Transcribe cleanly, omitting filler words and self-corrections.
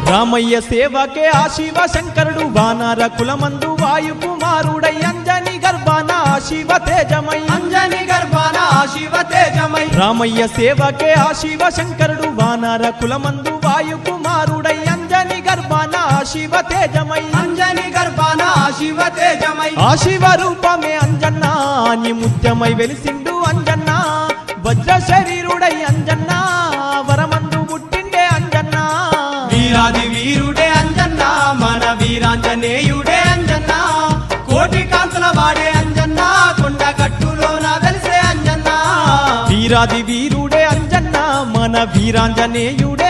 రామయ్య సేవకే ఆ శివ శంకరుడు వానర కులమందు వాయు కుమారుడై అంజని గర్భాన శివ తేజమై అంజని గర్భాన శివ తేజమై రామయ్య సేవకే ఆ శివ శంకరుడు వానర కులమందు వాయు కుమారుడై అంజని గర్భాన శివ తేజమై అంజని గర్భాన శివ తేజమై ఆ శివ రూపమే అంజన్న నీ ముత్యమై వెలిసిండు అంజన్న వజ్ర శరీరుడై అంజన్న వరమందు పుట్టిండే అంజన్న వీరాది వీరుడే అంజన్న మన వీరాంజనేయుడే అంజన్న కోటి కాంతుల వాడే అంజన్న కొండ కట్టులోన వెలిసే అంజన్న వీరాది వీరుడే అంజన్న మన వీరాంజనేయుడే